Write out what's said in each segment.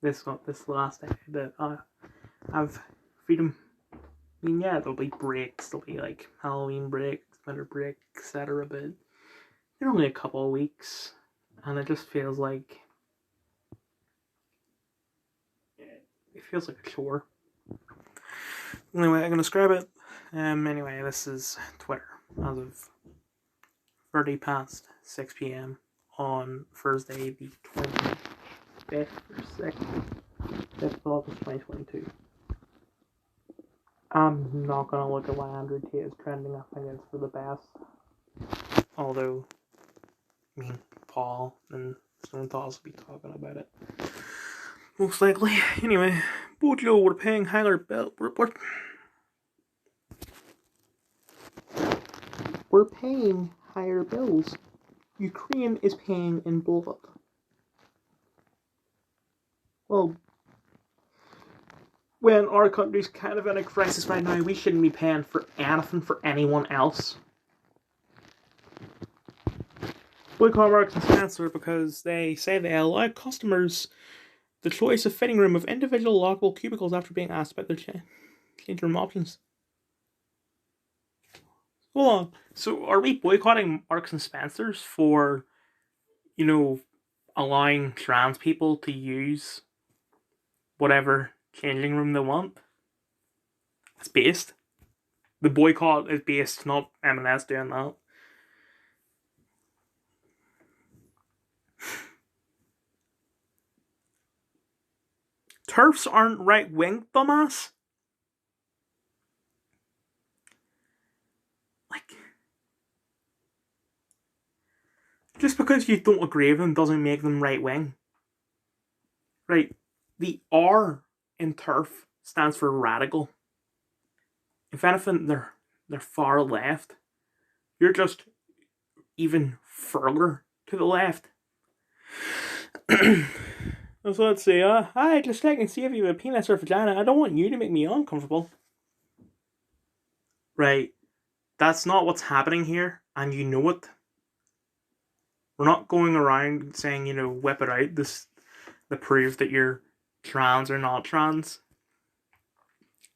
this last day that I have freedom. I mean, yeah, there'll be breaks. There'll be like Halloween breaks, winter break, etc. But they're only a couple of weeks, and it just feels like a chore. Anyway, I'm gonna describe it. Anyway, this is Twitter as of 30 past 6 p.m. on Thursday, the 25th or 6th, 5th of August 2022. I'm not gonna look at why Andrew Tate is trending. I think it's for the best. Although, I mean, Paul and Stone Thoughts will be talking about it. Most likely. Anyway, Bojo, we're paying higher bill. We're paying higher bills. Ukraine is paying in blood. Well, when our country's kind of in a crisis right now, we shouldn't be paying for anything for anyone else. Boycott Marks and Spencer because they say they allow customers the choice of fitting room of individual lockable cubicles after being asked about their change room options. Hold on. So are we boycotting Marks and Spencers for, allowing trans people to use whatever changing room they want? It's based. The boycott is based, not M&S doing that. TERFs aren't right-wing, dumbass. Just because you don't agree with them doesn't make them right-wing. Right? The R in TERF stands for radical. If anything, they're far left. You're just even further to the left. So let's see. Hi, just checking to see if you have a penis or vagina. I don't want you to make me uncomfortable. Right. That's not what's happening here, and you know it. We're not going around saying, whip it out to prove that you're trans or not trans.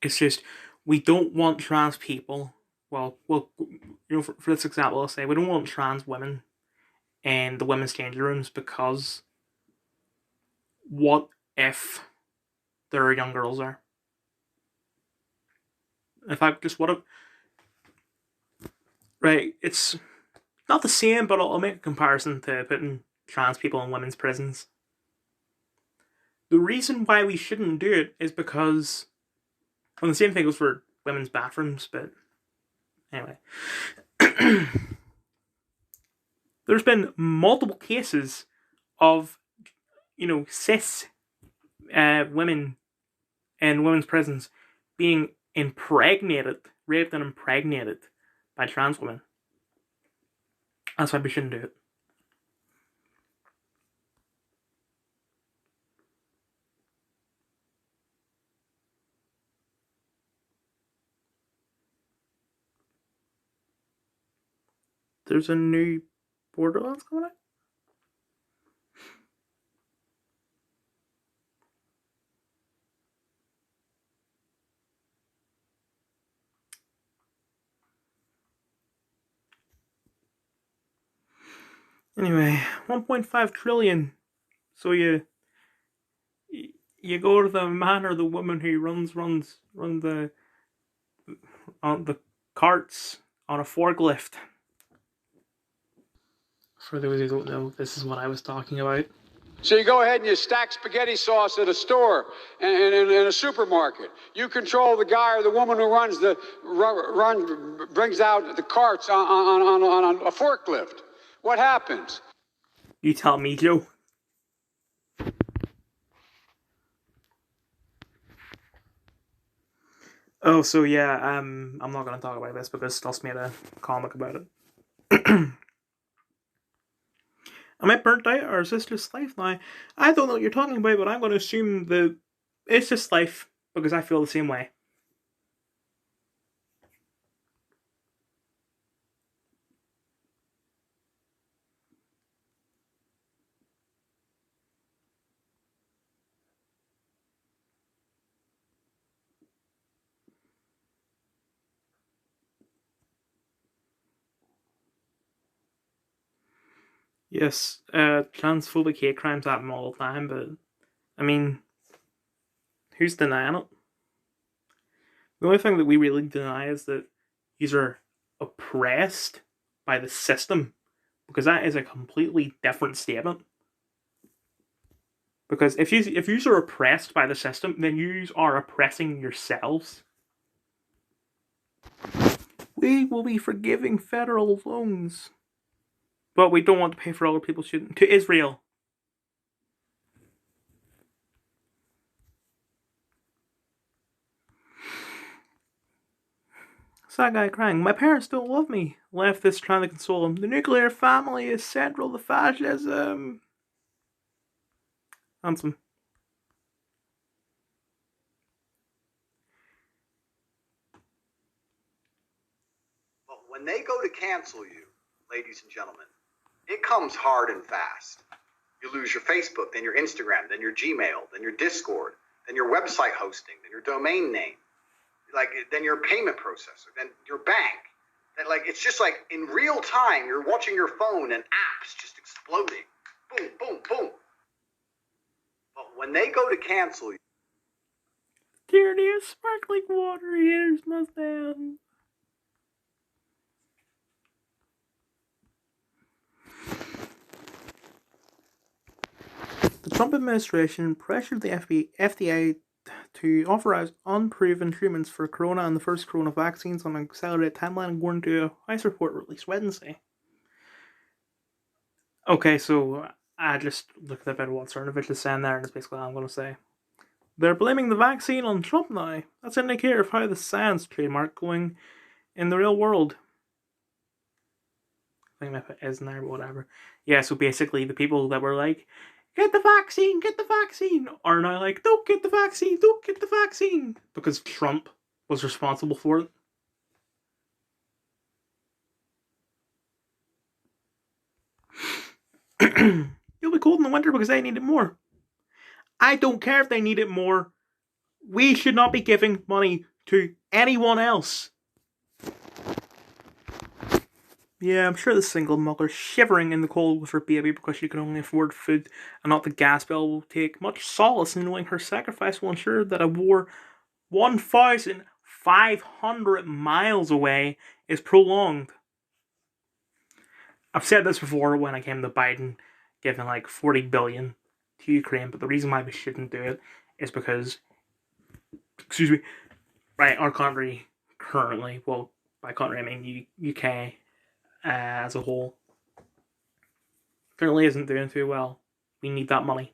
It's just, we don't want trans people. Well, for this example, I'll say we don't want trans women in the women's changing rooms because what if there are young girls there? In fact, just what if... Right, it's not the same, but I'll make a comparison to putting trans people in women's prisons. The reason why we shouldn't do it is because... Well, the same thing goes for women's bathrooms, but... Anyway. There's been multiple cases of, cis women in women's prisons being raped and impregnated by trans women. That's why we shouldn't do it. There's a new Borderlands coming out? Anyway, 1.5 trillion. So you go to the man or the woman who runs the carts on a forklift. For those who don't know, this is what I was talking about. So you go ahead and you stack spaghetti sauce at a store and in a supermarket. You control the guy or the woman who brings out the carts on a forklift. What happens? You tell me, Joe. Oh, so yeah, I'm not gonna talk about this because Stuss made a comic about it. Am I burnt out, or is this just life now? I don't know what you're talking about, but I'm going to assume that it's just life, because I feel the same way. Yes, transphobic hate crimes happen all the time, but I mean, who's denying it? The only thing that we really deny is that these are oppressed by the system, because that is a completely different statement. Because if you are oppressed by the system, then you are oppressing yourselves. We will be forgiving federal loans, but we don't want to pay for other people's students to Israel. Sad guy crying. My parents don't love me. Leftists trying to console him. The nuclear family is central to fascism. Handsome. But when they go to cancel you, ladies and gentlemen, it comes hard and fast. You lose your Facebook, then your Instagram, then your Gmail, then your Discord, then your website hosting, then your domain name, then your payment processor, then your bank. Then it's just like in real time, you're watching your phone and apps just exploding. Boom, boom, boom. But when they go to cancel you, Tyranny of sparkling water here's my stand. The Trump administration pressured the FDA to authorize unproven treatments for corona and the first corona vaccines on an accelerated timeline, according to a Vice report released Wednesday. Okay, so I just looked up at what Cernovich is saying there, and it's basically all I'm going to say. They're blaming the vaccine on Trump now. That's an indicator of how the science trademark going in the real world. I think that is in there, but whatever. Yeah, so basically the people that were like, get the vaccine, are now like, don't get the vaccine, because Trump was responsible for it. You'll be cold in the winter because they need it more. I don't care if they need it more. We should not be giving money to anyone else. Yeah, I'm sure the single mother shivering in the cold with her baby because she can only afford food and not the gas bill will take much solace in knowing her sacrifice will ensure that a war 1,500 miles away is prolonged. I've said this before when I came to Biden giving like 40 billion to Ukraine, but the reason why we shouldn't do it is because, right, our country currently, well, by country I mean UK as a whole, currently isn't doing too well. We need that money,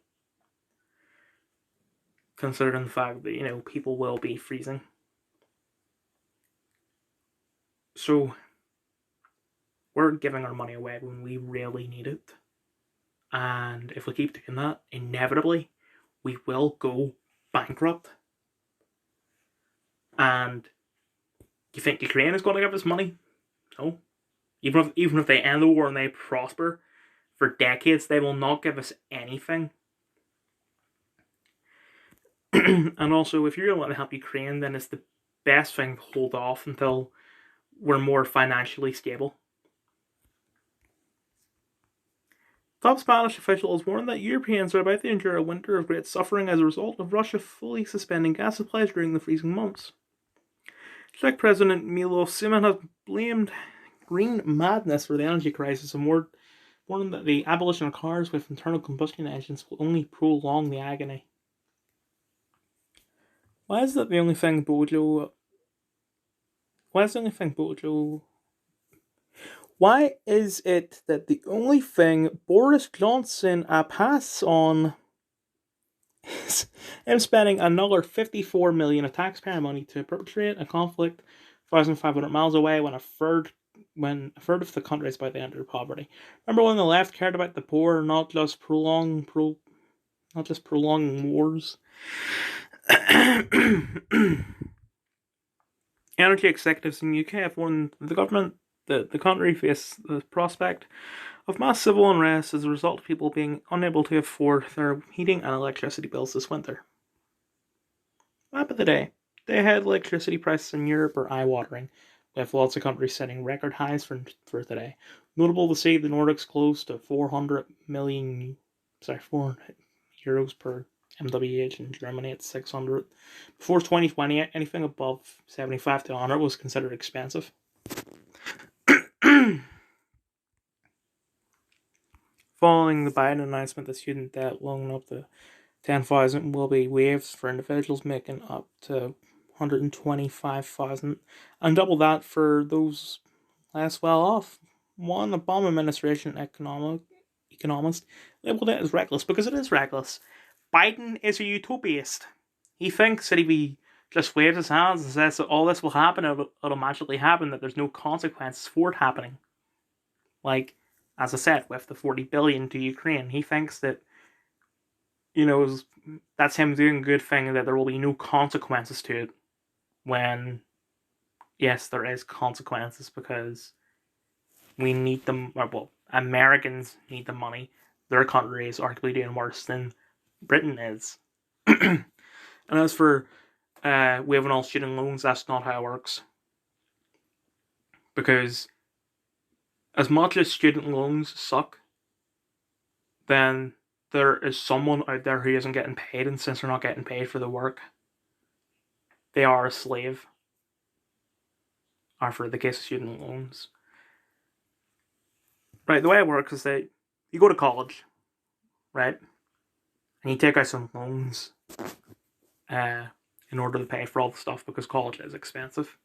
considering the fact that people will be freezing. So we're giving our money away when we really need it, and if we keep doing that, inevitably we will go bankrupt. And you think Ukraine is going to give us money? No. Even if they end the war and they prosper for decades, they will not give us anything. And also, if you're going to help Ukraine, then it's the best thing to hold off until we're more financially stable. Top Spanish officials warn that Europeans are about to endure a winter of great suffering as a result of Russia fully suspending gas supplies during the freezing months. Czech President Milos Zeman has blamed green madness for the energy crisis and warned that the abolition of cars with internal combustion engines will only prolong the agony. Why is that the only thing Bojo... Why is it that the only thing Boris Johnson pass on is him spending another 54 million of taxpayer money to perpetrate a conflict 1,500 miles away when a third of the country is by the end of poverty? Remember when the left cared about the poor, not just prolonging wars? Energy executives in the UK have warned the government that the country faces the prospect of mass civil unrest as a result of people being unable to afford their heating and electricity bills this winter. Map of the day. Day-ahead electricity prices in Europe are eye-watering. with lots of countries setting record highs for today. Notable to see, the Nordics close to 400 euros per MWH, and Germany at 600. Before 2020, anything above 75 to 100 was considered expensive. Following the Biden announcement that student debt loan up to 10,000 will be waived for individuals making up to 125,000, and double that for those less well off. One Obama administration economist labeled it as reckless, because it is reckless. Biden is a utopiast. He thinks that if he just waves his hands and says that all this will happen, it'll magically happen, that there's no consequences for it happening. Like, as I said, with the 40 billion to Ukraine, he thinks that, that's him doing a good thing, and that there will be no consequences to it. When, yes, there is consequences, because we need them, Americans need the money. Their country is arguably doing worse than Britain is. And as for waiving all student loans, that's not how it works. Because as much as student loans suck, then there is someone out there who isn't getting paid, and since they're not getting paid for the work, they are a slave. Or for the case of student loans. Right, the way it works is that you go to college, right? And you take out some loans in order to pay for all the stuff, because college is expensive.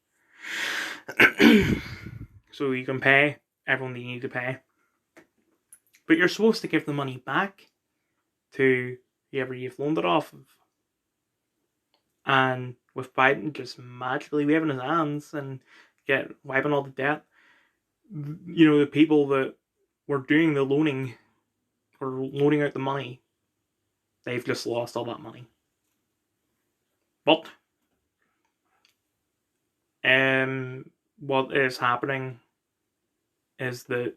So you can pay everyone that you need to pay. But you're supposed to give the money back to whoever you've loaned it off of. And with Biden just magically waving his hands and wiping all the debt, the people that were doing the loaning or loaning out the money, they've just lost all that money. But what is happening is that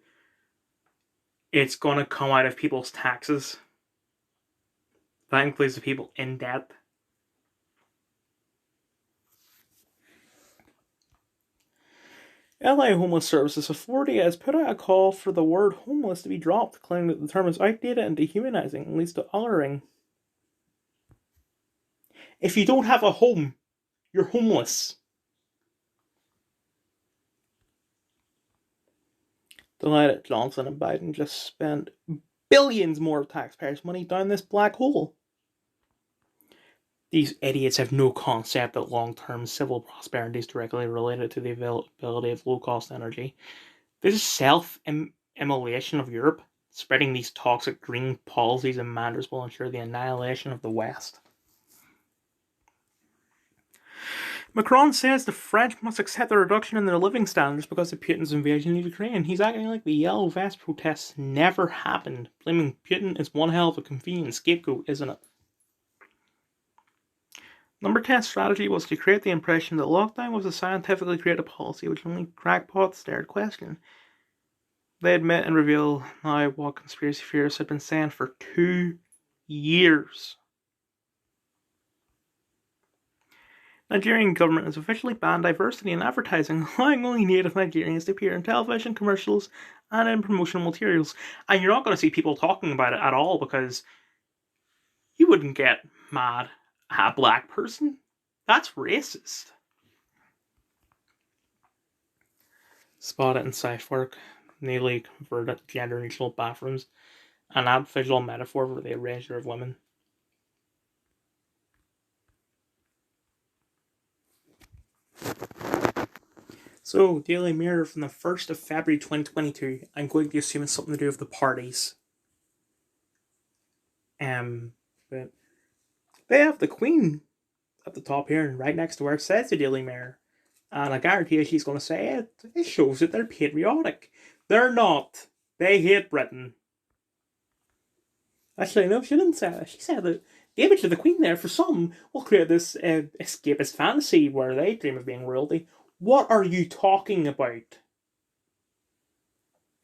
it's going to come out of people's taxes. That includes the people in debt. LA Homeless Services Authority has put out a call for the word homeless to be dropped, claiming that the term is outdated and dehumanizing and leads to othering. If you don't have a home, you're homeless. Delighted Johnson and Biden just spent billions more of taxpayers' money down this black hole. These idiots have no concept that long-term civil prosperity is directly related to the availability of low-cost energy. This is self-immolation of Europe. Spreading these toxic green policies and manners will ensure the annihilation of the West. Macron says the French must accept the reduction in their living standards because of Putin's invasion of Ukraine. He's acting like the Yellow Vest protests never happened, blaming Putin is one hell of a convenient scapegoat, isn't it? Number 10 strategy was to create the impression that lockdown was a scientifically created policy which only crackpots dared question. They admit and reveal now what conspiracy theorists had been saying for 2 years. Nigerian government has officially banned diversity in advertising, allowing only native Nigerians to appear in television commercials and in promotional materials. And you're not going to see people talking about it at all, because you wouldn't get mad at a black person. That's racist. Spotted in Southwark, newly converted gender-neutral bathrooms, an apt visual metaphor for the erasure of women. So, Daily Mirror from the 1st of February 2022. I'm going to assume it's something to do with the parties. But they have the Queen at the top here, and right next to where it says the Daily Mirror. And I guarantee you she's going to say it. It shows that they're patriotic. They're not. They hate Britain. Actually, no, she didn't say that. She said that the image of the Queen there, for some, will create this escapist fantasy where they dream of being royalty. What are you talking about?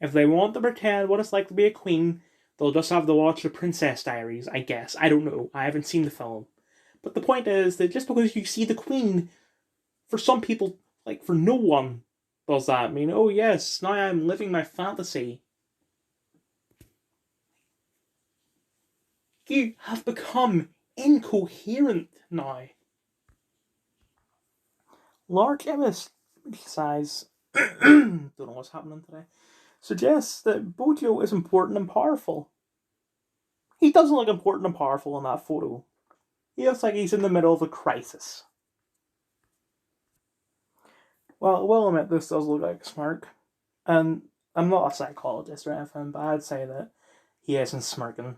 If they want to pretend what it's like to be a queen, they'll just have to watch The Princess Diaries, I guess. I don't know. I haven't seen the film. But the point is that just because you see the Queen, for some people, like for no one, does that mean, oh yes, now I'm living my fantasy? You have become incoherent now. Large size, don't know what's happening today, suggests that Bojo is important and powerful. He doesn't look important and powerful in that photo. He looks like he's in the middle of a crisis. Well, I will admit this does look like a smirk. And I'm not a psychologist or anything, but I'd say that he isn't smirking.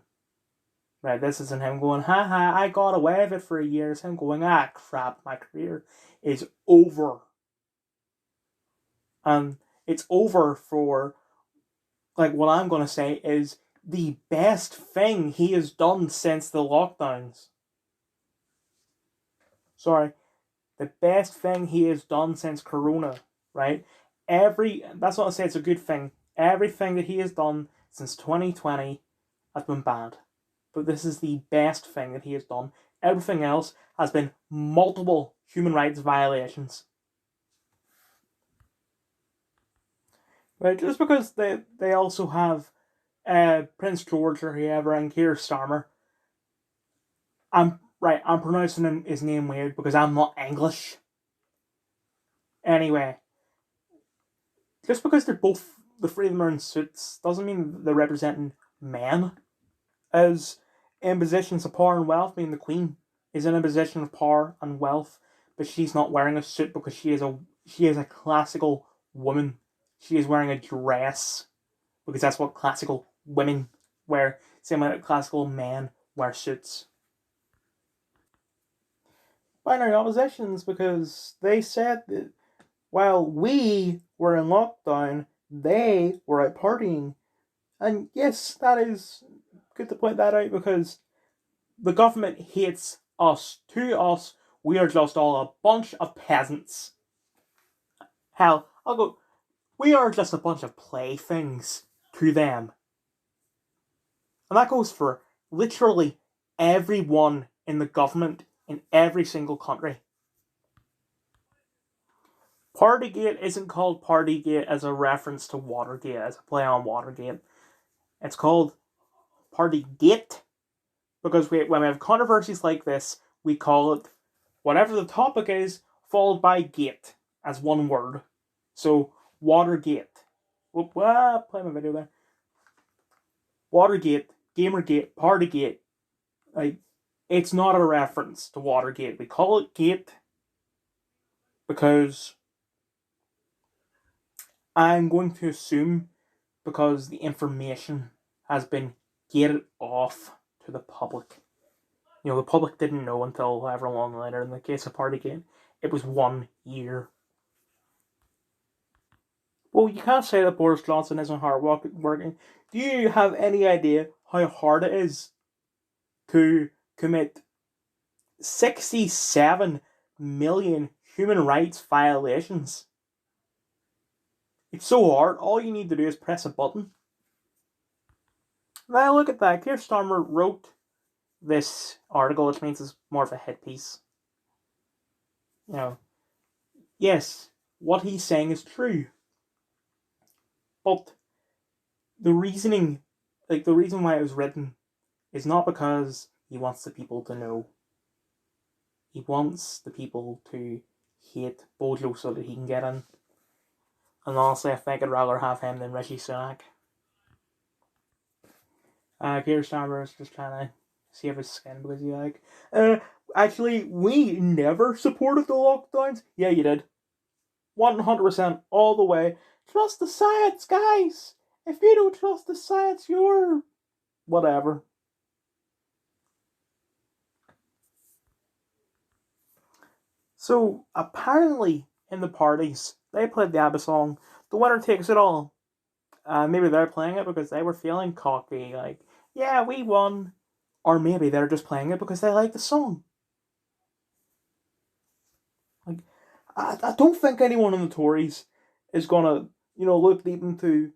Right, this isn't him going, haha, I got away with it for a year. It's him going, crap, my career is over. And it's over for, like, what I'm going to say is the best thing he has done since the lockdowns. Sorry, the best thing he has done since Corona, right? That's not to say it's a good thing. Everything that he has done since 2020 has been bad. But this is the best thing that he has done. Everything else has been multiple human rights violations. Right, just because they also have Prince George or whoever and Keir Starmer. I'm pronouncing his name weird because I'm not English. Anyway, just because they're both, the three of them are in suits, doesn't mean they're representing men. As in positions of power and wealth, being the Queen is in a position of power and wealth, but she's not wearing a suit because she is a classical woman. She is wearing a dress because that's what classical women wear. Same way that classical men wear suits. Binary oppositions, because they said that while we were in lockdown, they were out partying. And yes, that is good to point that out because the government hates us. To us, we are just all a bunch of peasants. Hell, we are just a bunch of playthings to them. And that goes for literally everyone in the government in every single country. Partygate isn't called Partygate as a reference to Watergate, as a play on Watergate. It's called Partygate because when we have controversies like this, we call it whatever the topic is, followed by gate as one word. So, Watergate. Whoop, play my video there. Watergate, Gamergate, Partygate. Like, it's not a reference to Watergate. We call it gate because I'm going to assume because the information has been gated off to the public. You know, the public didn't know until however long later. In the case of Partygate, it was 1 year. Well, you can't say that Boris Johnson isn't hard working. Do you have any idea how hard it is to commit 67 million human rights violations? It's so hard. All you need to do is press a button. Now look at that. Keir Starmer wrote this article, which means it's more of a hit piece. You know, yes, what he's saying is true. But the reason why it was written is not because he wants the people to know. He wants the people to hate Bojo so that he can get in. And honestly, I think I'd rather have him than Rishi Sunak. Keir Starmer is just trying to save his skin because he's like, actually, we never supported the lockdowns. Yeah, you did. 100% all the way. Trust the science, guys. If you don't trust the science, you're whatever. So, apparently, in the parties, they played the ABBA song, The Winner Takes It All. Maybe they're playing it because they were feeling cocky, like, yeah, we won. Or maybe they're just playing it because they like the song. Like, I don't think anyone in the Tories is gonna, look deep into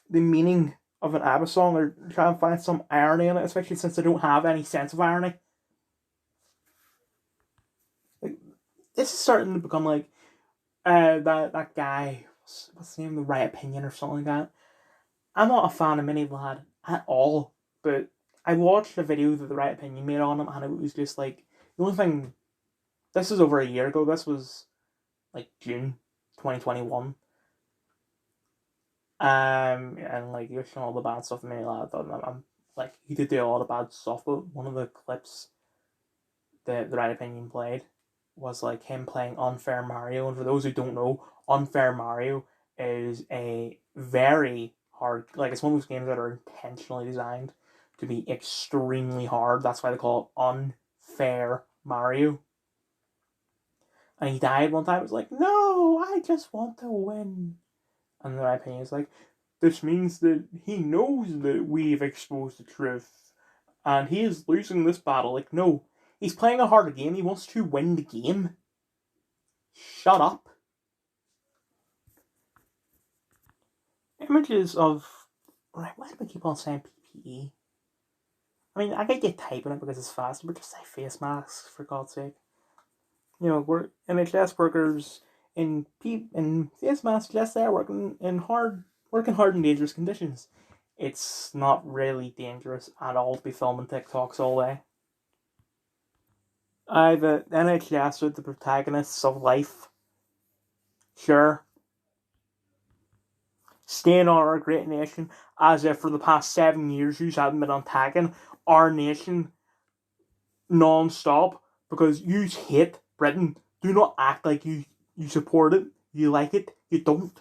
the meaning of an ABBA song or try and find some irony in it, especially since they don't have any sense of irony. Like, this is starting to become like that guy what's the name, The Right Opinion or something like that. I'm not a fan of Mini Vlad at all, but I watched a video that The Right Opinion made on him, and it was just like, the only thing, this was over a year ago, this was like June 2021. And like, you're showing all the bad stuff in Mini Vlad. I thought, I'm like, he did do a lot of bad stuff, but one of the clips that The Right Opinion played was like him playing Unfair Mario. And for those who don't know, Unfair Mario is a very hard, like, it's one of those games that are intentionally designed to be extremely hard. That's why they call it Unfair Mario. And he died one time. It was like, no, I just want to win. And The Right Opinion is like, this means that he knows that we've exposed the truth, and he is losing this battle. Like, no, he's playing a harder game. He wants to win the game. Shut up. Images of... Right, why do we keep on saying PPE? I mean, I get typing it because it's faster, but just say face masks, for God's sake. You know, we're NHS workers in face masks, yes, they're working hard in dangerous conditions. It's not really dangerous at all to be filming TikToks all day. The NHS are the protagonists of life. Sure. Staying on our great nation, as if for the past 7 years you haven't been attacking our nation non-stop because you hate Britain. Do not act like you support it, you like it, you don't.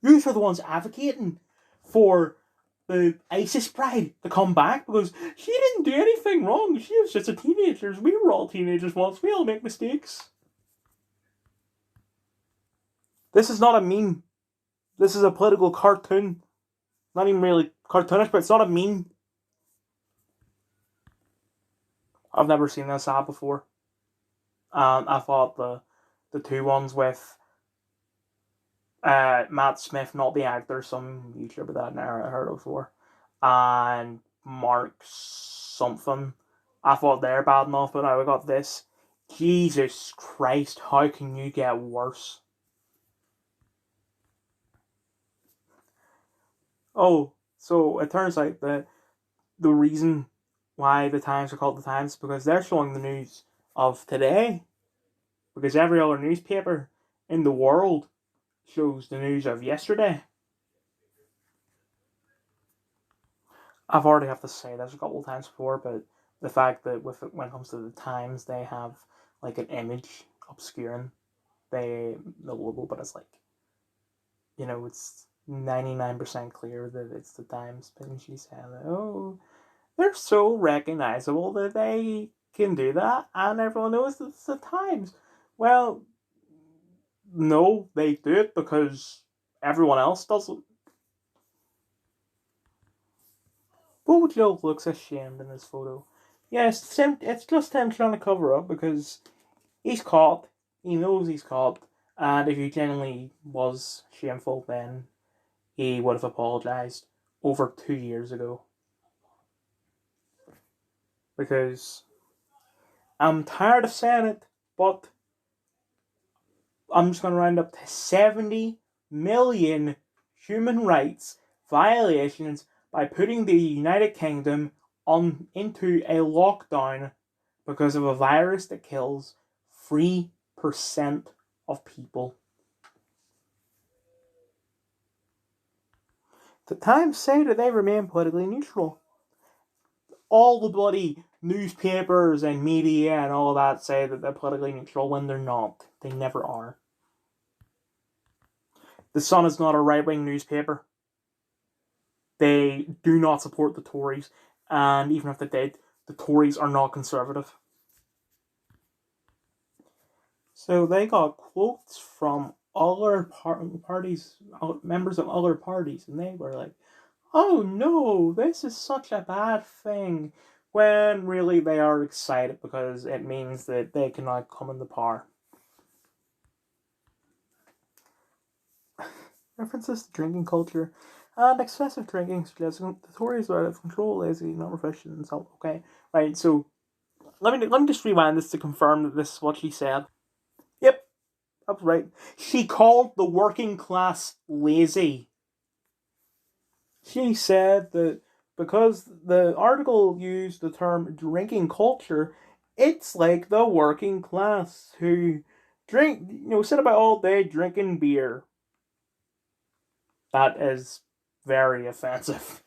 You are the ones advocating for the ISIS bride to come back because she didn't do anything wrong. She was just a teenager. We were all teenagers once. We all make mistakes. This is not a meme. This is a political cartoon. Not even really cartoonish, but it's not a meme. I've never seen this ad before. I thought the two ones with Matt Smith, not the actor, some YouTuber that I'd never heard of before, and Mark something, I thought they're bad enough, but now we got this. Jesus Christ, how can you get worse? Oh, so it turns out that the reason why the Times are called the Times is because they're showing the news of today. Because every other newspaper in the world shows the news of yesterday. I've already have to say this a couple of times before, but the fact that when it comes to the Times, they have like an image obscuring the logo, but it's like, you know, it's 99% clear that it's the Times. And she said, oh, they're so recognizable that they can do that, and everyone knows that it's the Times. Well, no, they do it because everyone else doesn't. Bojo looks ashamed in this photo. Yes, it's just him trying to cover up because he's caught. He knows he's caught. And if he genuinely was shameful, then he would have apologised over 2 years ago. Because I'm tired of saying it, but I'm just going to round up to 70 million human rights violations by putting the United Kingdom into a lockdown because of a virus that kills 3% of people. The Times say that they remain politically neutral. All the bloody newspapers and media and all that say that they're politically neutral when they're not. They never are. The Sun is not a right-wing newspaper. They do not support the Tories, and even if they did, the Tories are not conservative. So they got quotes from other parties, members of other parties, and they were like, oh no, this is such a bad thing, when really they are excited because it means that they can now come into power. References to drinking culture and excessive drinking suggesting the Tories are out of control, lazy, not refreshing, and so okay. Right, so let me just rewind this to confirm that this is what she said. Yep, That's right. She called the working class lazy. She said that because the article used the term drinking culture, it's like the working class who sit about all day drinking beer. That is very offensive.